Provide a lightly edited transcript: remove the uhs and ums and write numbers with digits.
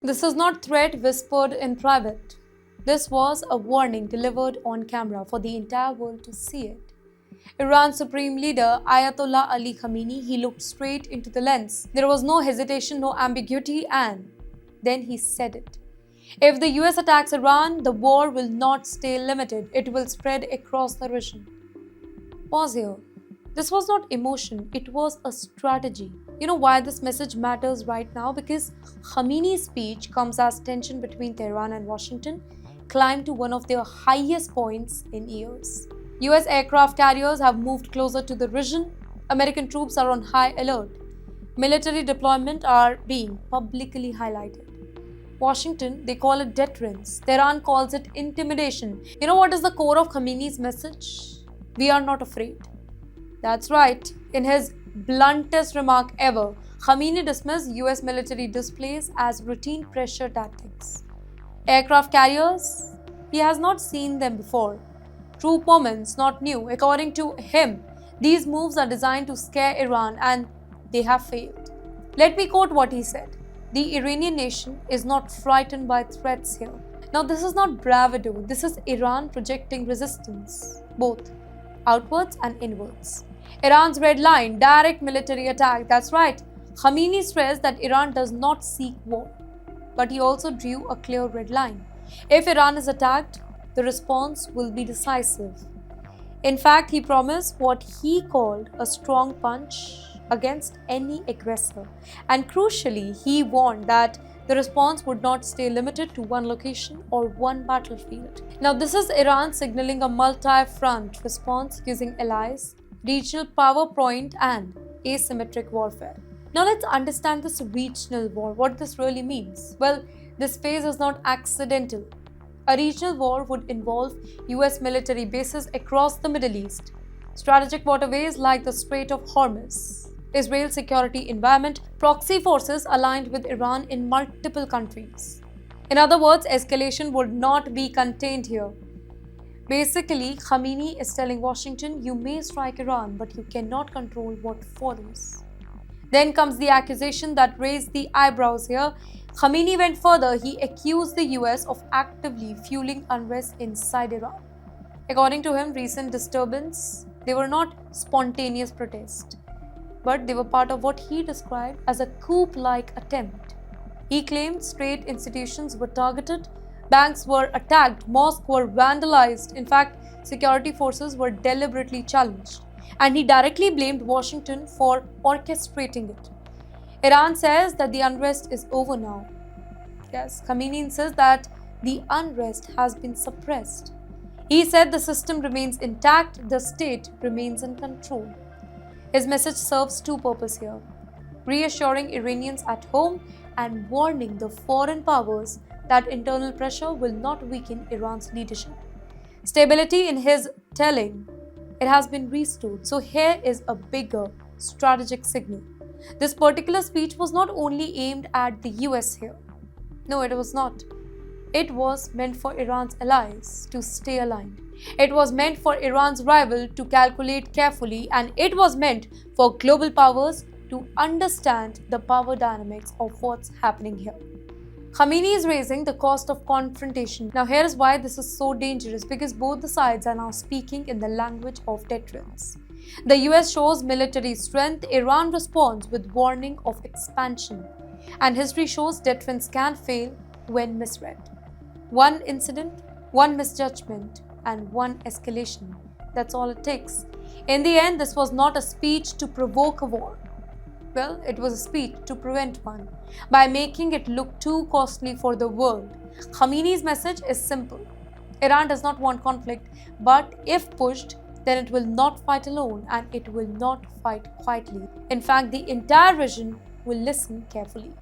This is not threat whispered in private. This was a warning delivered on camera for the entire world to see it. Iran's supreme leader, Ayatollah Ali Khamenei, he looked straight into the lens. There was no hesitation, no ambiguity, and then he said it. If the US attacks Iran, the war will not stay limited. It will spread across the region. Pause here. This was not emotion, it was a strategy. You know why this message matters right now? Because Khamenei's speech comes as tension between Tehran and Washington climbed to one of their highest points in years. US aircraft carriers have moved closer to the region. American troops are on high alert. Military deployment are being publicly highlighted. Washington, they call it deterrence. Tehran calls it intimidation. You know what is the core of Khamenei's message? We are not afraid. That's right. In his bluntest remark ever, Khamenei dismissed US military displays as routine pressure tactics. Aircraft carriers? He has not seen them before. Troop movements, not new. According to him, these moves are designed to scare Iran and they have failed. Let me quote what he said. The Iranian nation is not frightened by threats here. Now, this is not bravado. This is Iran projecting resistance, both outwards and inwards. Iran's red line, direct military attack. That's right. Khamenei stressed that Iran does not seek war. But he also drew a clear red line. If Iran is attacked, the response will be decisive. In fact, he promised what he called a strong punch against any aggressor. And crucially, he warned that the response would not stay limited to one location or one battlefield. Now, this is Iran signaling a multi-front response using allies, regional power point, and asymmetric warfare. Now, let's understand this regional war, what this really means. Well, this phase is not accidental. A regional war would involve US military bases across the Middle East, strategic waterways like the Strait of Hormuz, Israel's security environment, proxy forces aligned with Iran in multiple countries. In other words, escalation would not be contained here. Basically, Khamenei is telling Washington, you may strike Iran, but you cannot control what follows. Then comes the accusation that raised the eyebrows here. Khamenei went further. He accused the US of actively fueling unrest inside Iran. According to him, recent disturbances, they were not spontaneous protests, but they were part of what he described as a coup-like attempt. He claimed state institutions were targeted, banks were attacked, mosques were vandalized. In fact, security forces were deliberately challenged. And he directly blamed Washington for orchestrating it. Iran says that the unrest is over now. Yes, Khamenei insists that the unrest has been suppressed. He said the system remains intact, the state remains in control. His message serves two purposes here: reassuring Iranians at home and warning the foreign powers that internal pressure will not weaken Iran's leadership. Stability in his telling, it has been restored. So here is a bigger strategic signal. This particular speech was not only aimed at the US here. No, it was not. It was meant for Iran's allies to stay aligned. It was meant for Iran's rival to calculate carefully, and it was meant for global powers to understand the power dynamics of what's happening here. Khamenei is raising the cost of confrontation. Now, here is why this is so dangerous, because both the sides are now speaking in the language of deterrence. The US shows military strength, Iran responds with warning of expansion. And history shows deterrence can fail when misread. One incident, one misjudgment, and one escalation. That's all it takes. In the end, this was not a speech to provoke a war. Well, it was a speech to prevent one, by making it look too costly for the world. Khamenei's message is simple. Iran does not want conflict, but if pushed, then it will not fight alone and it will not fight quietly. In fact, the entire region will listen carefully.